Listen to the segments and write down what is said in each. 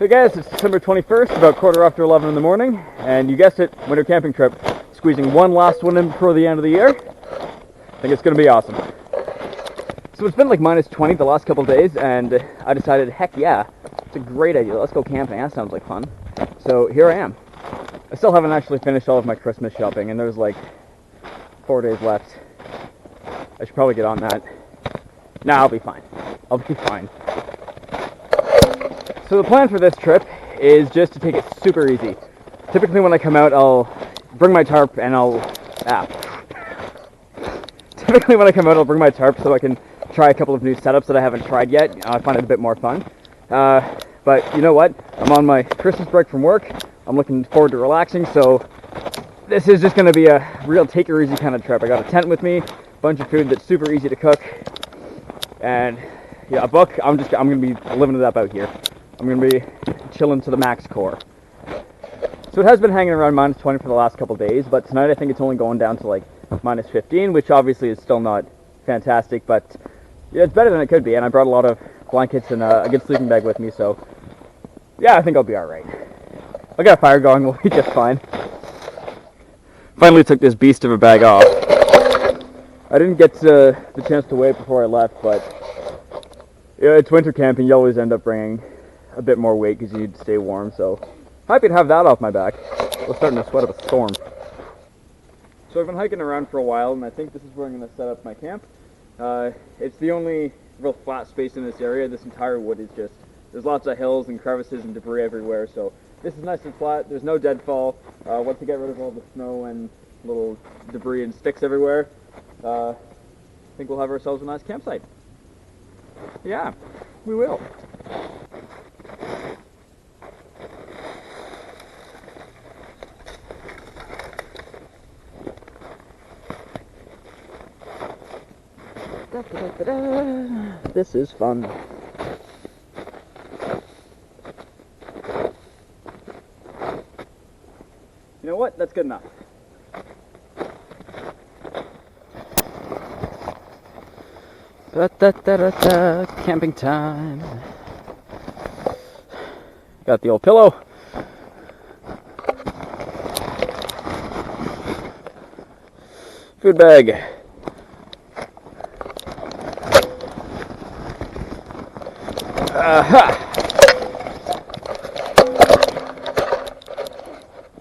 Hey guys, it's December 21st, about quarter after 11 in the morning, and you guessed it, winter camping trip. Squeezing one last one in before the end of the year. I think it's going to be awesome. So it's been like minus 20 the last couple of days, and I decided, heck yeah, it's a great idea. Let's go camping. That sounds like fun. So here I am. I still haven't actually finished all of my Christmas shopping, and there's like 4 days left. I should probably get on that. Nah, I'll be fine. I'll be fine. So the plan for this trip is just to take it super easy. Typically when I come out, I'll bring my tarp and Typically when I come out, I'll bring my tarp so I can try a couple of new setups that I haven't tried yet. I find it a bit more fun. But you know what? I'm on my Christmas break from work. I'm looking forward to relaxing, so this is just going to be a real take-it-easy kind of trip. I got a tent with me, a bunch of food that's super easy to cook, and yeah, a book. I'm going to be living it up out here. I'm going to be chilling to the max core. So it has been hanging around minus 20 for the last couple days, but tonight I think it's only going down to like minus 15, which obviously is still not fantastic, but yeah, it's better than it could be, and I brought a lot of blankets and a good sleeping bag with me, so yeah, I think I'll be alright. I got a fire going, we'll be just fine. Finally took this beast of a bag off. I didn't get the chance to weigh it before I left, but yeah, it's winter camping, you always end up bringing a bit more weight because you need to stay warm, so happy to have that off my back. We're starting to sweat up a storm. So I've been hiking around for a while, and I think this is where I'm going to set up my camp. It's the only real flat space in this area. This entire wood is just, there's lots of hills and crevices and debris everywhere, so this is nice and flat. There's no deadfall. Once you get rid of all the snow and little debris and sticks everywhere, I think we'll have ourselves a nice campsite. Yeah, we will. This is fun. You know what? That's good enough. Camping time. Got the old pillow. Food bag.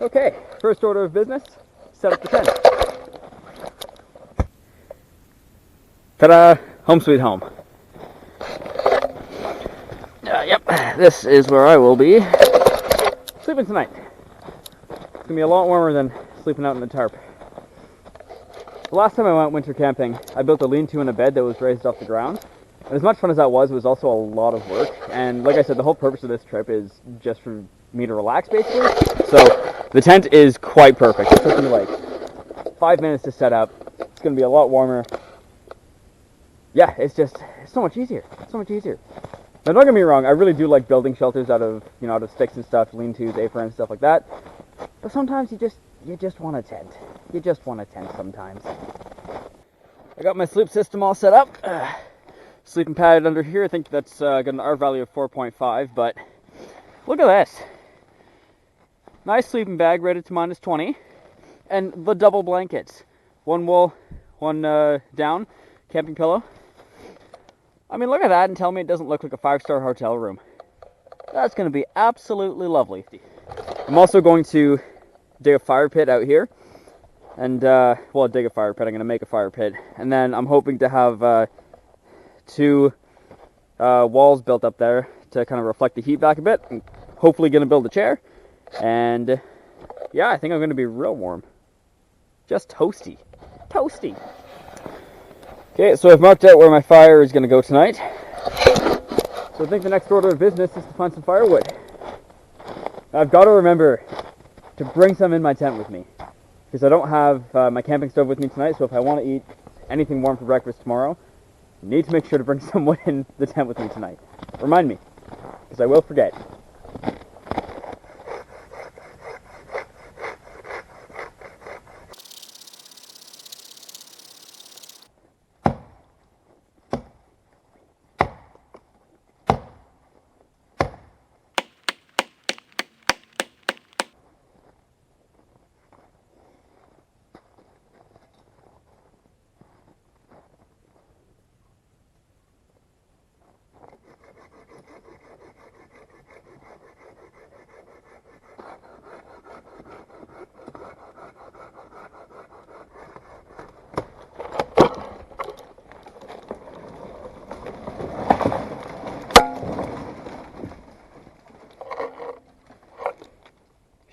Okay, first order of business, set up the tent. Ta-da! Home sweet home. Yep, this is where I will be sleeping tonight. It's going to be a lot warmer than sleeping out in the tarp. The last time I went winter camping, I built a lean-to and a bed that was raised off the ground. And as much fun as that was, it was also a lot of work. And like I said, the whole purpose of this trip is just for me to relax, basically. So the tent is quite perfect. It took me like 5 minutes to set up. It's going to be a lot warmer. Yeah, it's so much easier. It's so much easier. Now, don't get me wrong, I really do like building shelters out of sticks and stuff, lean-tos, A-frames, stuff like that. But sometimes you just want a tent. You just want a tent sometimes. I got my sleep system all set up. Sleeping pad under here, I think that's got an R value of 4.5, but look at this. Nice sleeping bag rated to minus 20, and the double blankets. One wool, one down, camping pillow. I mean, look at that and tell me it doesn't look like a 5-star hotel room. That's going to be absolutely lovely. I'm also going to dig a fire pit out here, and, dig a fire pit. I'm going to make a fire pit, and then I'm hoping to have 2 walls built up there to kind of reflect the heat back a bit. I'm hopefully going to build a chair, and yeah, I think I'm going to be real warm. Just toasty. Toasty. Okay, so I've marked out where my fire is going to go tonight. So I think the next order of business is to find some firewood. I've got to remember to bring some in my tent with me, because I don't have my camping stove with me tonight, so if I want to eat anything warm for breakfast tomorrow, I need to make sure to bring some wood in the tent with me tonight. Remind me, because I will forget.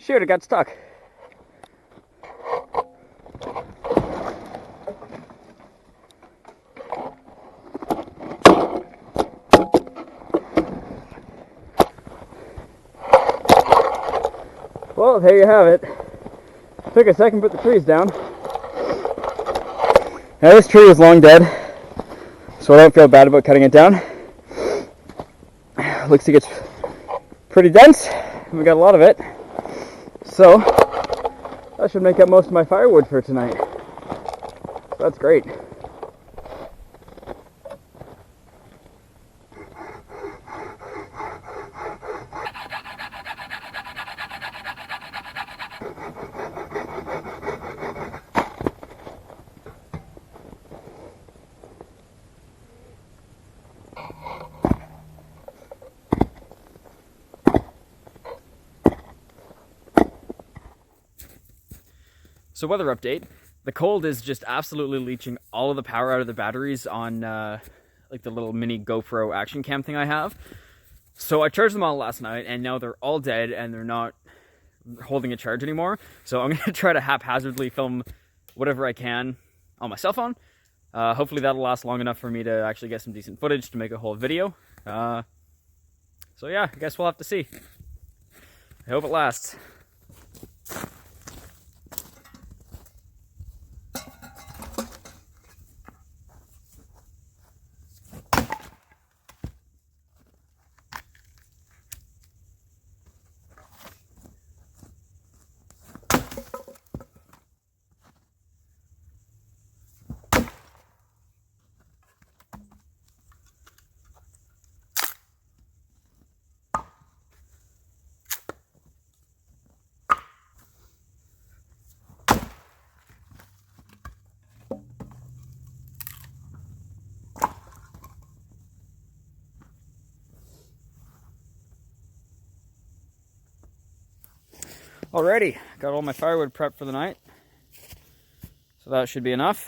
Shoot, it got stuck. Well, there you have it. Took a second to put the trees down. Now this tree is long dead, so I don't feel bad about cutting it down. Looks like it's pretty dense, and we got a lot of it. So that should make up most of my firewood for tonight. So that's great. So weather update, the cold is just absolutely leaching all of the power out of the batteries on like the little mini GoPro action cam thing I have. So I charged them all last night and now they're all dead and they're not holding a charge anymore. So I'm going to try to haphazardly film whatever I can on my cell phone. Hopefully that'll last long enough for me to actually get some decent footage to make a whole video. So yeah, I guess we'll have to see. I hope it lasts. Alrighty, got all my firewood prepped for the night. So that should be enough.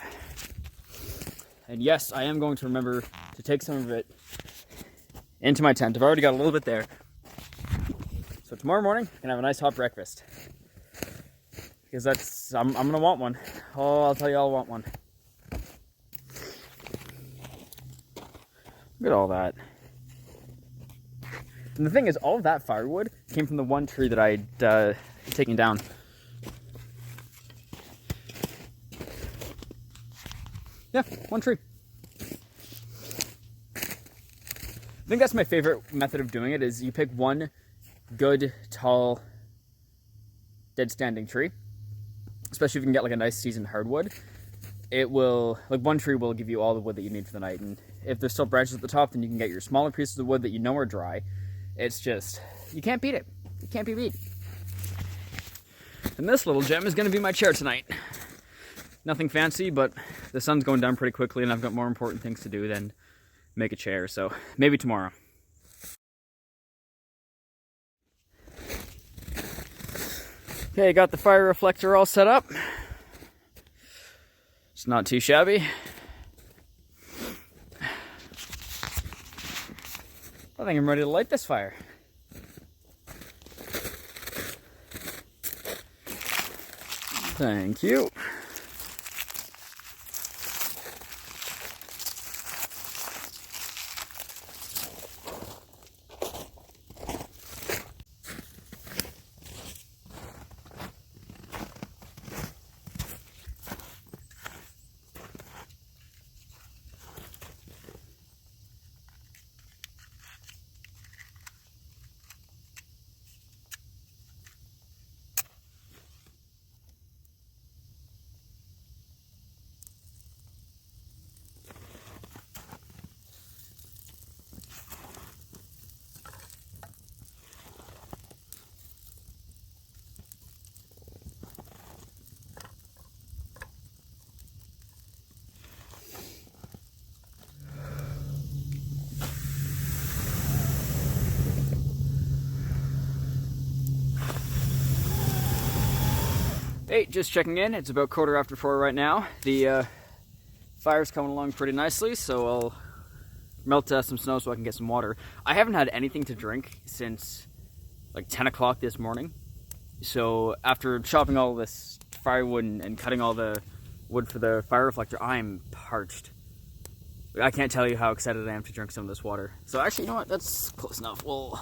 And yes, I am going to remember to take some of it into my tent. I've already got a little bit there. So tomorrow morning, I'm gonna have a nice hot breakfast. Because I'm gonna want one. Oh, I'll tell you, I'll want one. Look at all that. And the thing is, all of that firewood came from the one tree that I'd taken down. Yeah, one tree. I think that's my favorite method of doing it, is you pick one good, tall, dead standing tree. Especially if you can get like a nice seasoned hardwood. It will, like one tree will give you all the wood that you need for the night. And if there's still branches at the top, then you can get your smaller pieces of wood that you know are dry. It's just, you can't beat it. You can't be beat. And this little gem is going to be my chair tonight. Nothing fancy, but the sun's going down pretty quickly and I've got more important things to do than make a chair, so maybe tomorrow. Okay, got the fire reflector all set up. It's not too shabby. I think I'm ready to light this fire. Thank you. Hey, just checking in. It's about 4:15 right now. The fire's coming along pretty nicely, so I'll melt some snow so I can get some water. I haven't had anything to drink since like 10 o'clock this morning. So after chopping all this firewood and cutting all the wood for the fire reflector, I'm parched. I can't tell you how excited I am to drink some of this water. So actually, you know what? That's close enough. We'll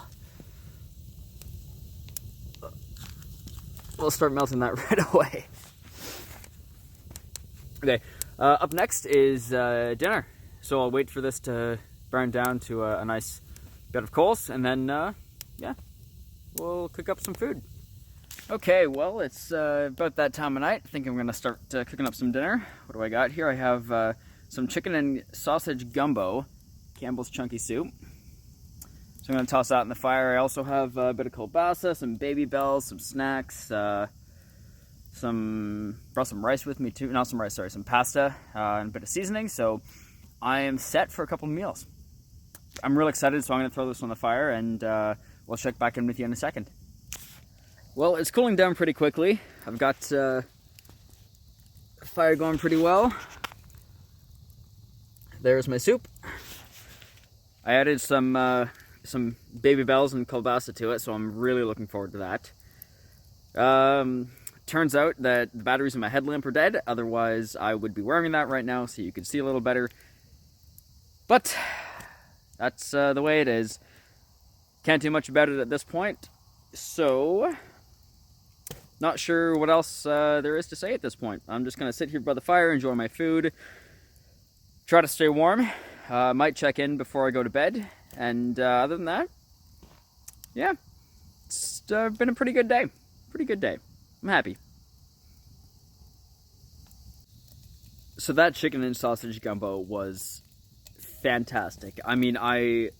start melting that right away. Okay, up next is dinner. So I'll wait for this to burn down to a nice bed of coals, and then, yeah, we'll cook up some food. Okay, well, it's about that time of night. I think I'm going to start cooking up some dinner. What do I got here? I have some chicken and sausage gumbo, Campbell's Chunky Soup. So I'm going to toss that in the fire. I also have a bit of kielbasa, some baby bells, some snacks, brought some rice with me too. Not some rice, sorry, some pasta, and a bit of seasoning. So I am set for a couple meals. I'm really excited, so I'm going to throw this on the fire, and we'll check back in with you in a second. Well, it's cooling down pretty quickly. I've got the fire going pretty well. There's my soup. I added some baby bells and kielbasa to it, so I'm really looking forward to that. Turns out that the batteries in my headlamp are dead. Otherwise, I would be wearing that right now so you could see a little better. But that's the way it is. Can't do much about it at this point. So, not sure what else there is to say at this point. I'm just going to sit here by the fire, enjoy my food, try to stay warm. Might check in before I go to bed. And other than that, yeah, it's been a pretty good day. Pretty good day. I'm happy. So that chicken and sausage gumbo was fantastic. I mean, I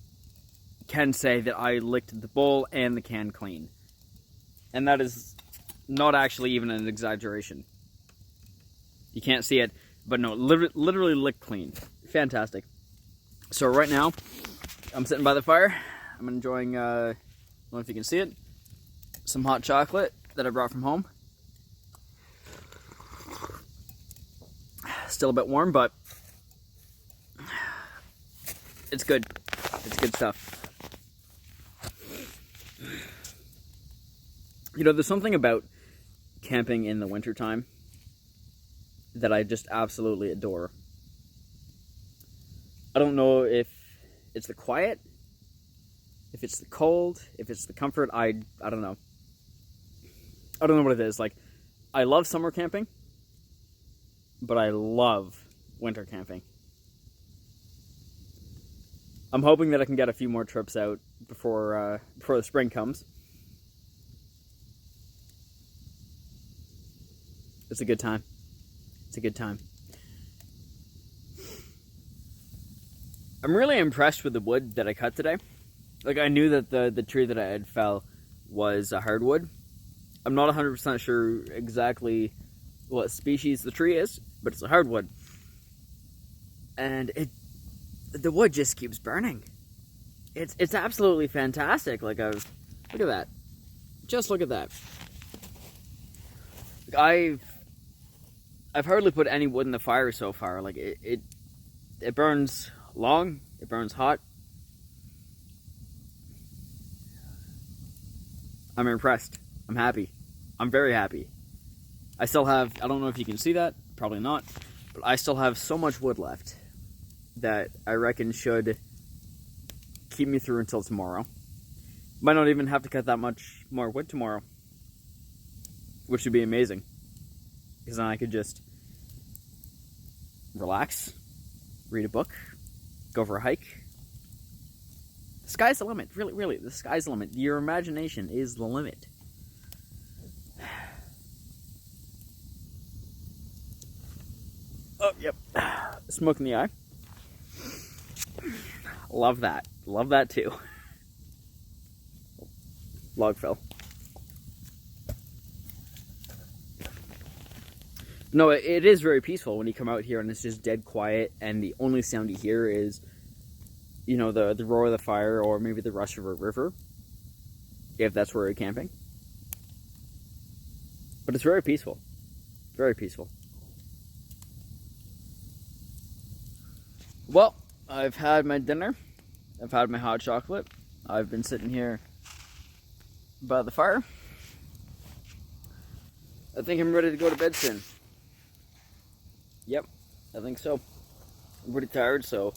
can say that I licked the bowl and the can clean. And that is not actually even an exaggeration. You can't see it, but no, literally licked clean. Fantastic. So right now, I'm sitting by the fire. I'm enjoying, I don't know if you can see it, some hot chocolate that I brought from home. Still a bit warm, but it's good. It's good stuff. You know, there's something about camping in the wintertime that I just absolutely adore. I don't know if it's the quiet, if it's the cold, if it's the comfort, I don't know. I don't know what it is. Like, I love summer camping, but I love winter camping. I'm hoping that I can get a few more trips out before the spring comes. It's a good time. It's a good time. I'm really impressed with the wood that I cut today. Like, I knew that the tree that I had fell was a hardwood. I'm not 100% sure exactly what species the tree is, but it's a hardwood. And the wood just keeps burning. It's absolutely fantastic. Like, look at that. Just look at that. I've hardly put any wood in the fire so far. Like, it burns long, it burns hot. I'm impressed. I'm happy. I'm very happy. I still have, I don't know if you can see that, probably not, but I still have so much wood left that I reckon should keep me through until tomorrow. Might not even have to cut that much more wood tomorrow, which would be amazing, because then I could just relax, read a book, go for a hike. The sky's the limit. Really, really, the sky's the limit. Your imagination is the limit. Oh, yep. Smoke in the eye. Love that. Love that too. Log fell. No, it is very peaceful when you come out here and it's just dead quiet, and the only sound you hear is, you know, the roar of the fire, or maybe the rush of a river, if that's where you're camping. But it's very peaceful. Very peaceful. Well, I've had my dinner. I've had my hot chocolate. I've been sitting here by the fire. I think I'm ready to go to bed soon. Yep, I think so. I'm pretty tired, so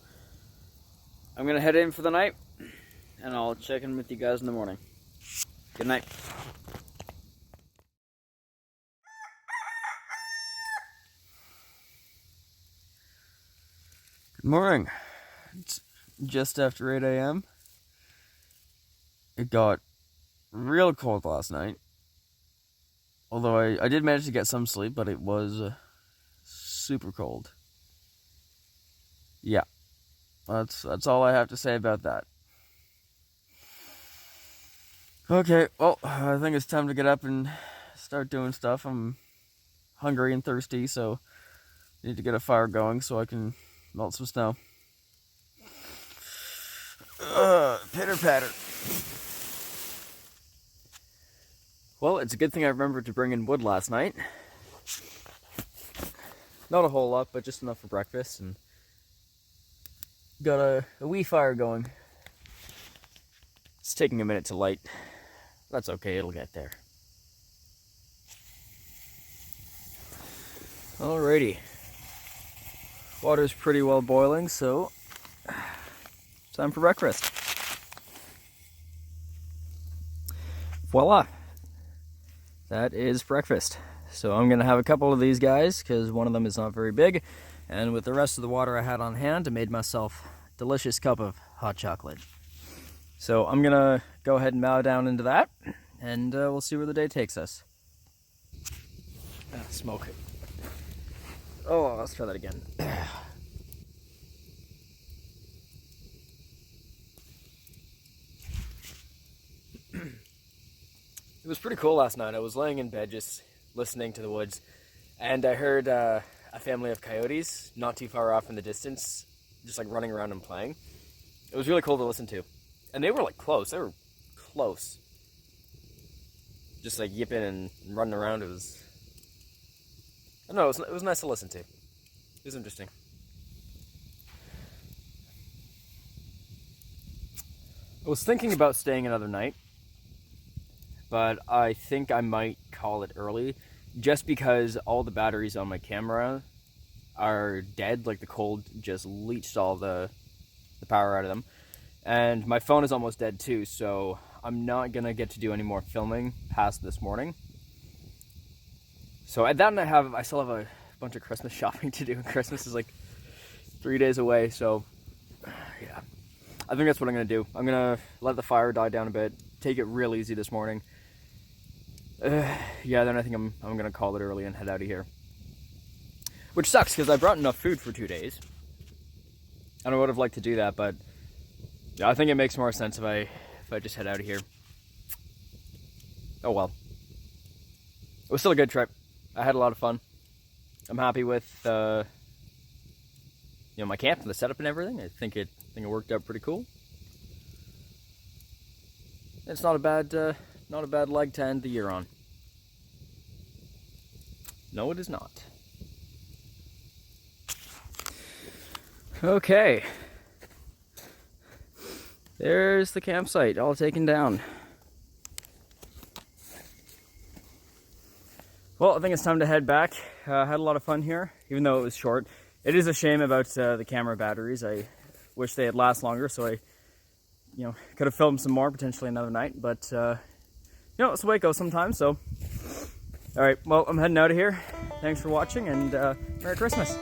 I'm gonna head in for the night, and I'll check in with you guys in the morning. Good night. Good morning. It's just after 8 a.m. It got real cold last night. Although I did manage to get some sleep, but it was super cold. Yeah, that's all I have to say about that. Okay, well, I think it's time to get up and start doing stuff. I'm hungry and thirsty, so I need to get a fire going so I can melt some snow. Pitter patter. Well, it's a good thing I remembered to bring in wood last night. Not a whole lot, but just enough for breakfast, and got a wee fire going. It's taking a minute to light. That's okay, it'll get there. Alrighty. Water's pretty well boiling, so time for breakfast. Voila! That is breakfast. So I'm gonna have a couple of these guys because one of them is not very big, and with the rest of the water I had on hand, I made myself a delicious cup of hot chocolate. So I'm gonna go ahead and bow down into that, and we'll see where the day takes us. Smoke. Oh, let's try that again. It was pretty cool last night. I was laying in bed just listening to the woods, and I heard a family of coyotes not too far off in the distance, just like running around and playing. It was really cool to listen to. And they were like close. They were close. Just like yipping and running around. It was, I don't know, it was nice to listen to. It was interesting. I was thinking about staying another night, but I think I might call it early, just because all the batteries on my camera are dead. Like the cold just leached all the power out of them. And my phone is almost dead too, so I'm not gonna get to do any more filming past this morning. So at that, I still have a bunch of Christmas shopping to do, and Christmas is like 3 days away, so yeah. I think that's what I'm gonna do. I'm gonna let the fire die down a bit, take it real easy this morning. Yeah, then I think I'm gonna call it early and head out of here. Which sucks, because I brought enough food for 2 days. And I would have liked to do that, but yeah, I think it makes more sense if I just head out of here. Oh well. It was still a good trip. I had a lot of fun. I'm happy with my camp and the setup and everything. I think it worked out pretty cool. It's not a bad leg to end the year on. No, it is not. Okay. There's the campsite, all taken down. Well, I think it's time to head back. Had a lot of fun here, even though it was short. It is a shame about the camera batteries. I wish they had last longer, so I, could have filmed some more, potentially another night. But, it's the way it goes sometimes, so. All right, well, I'm heading out of here. Thanks for watching, and Merry Christmas.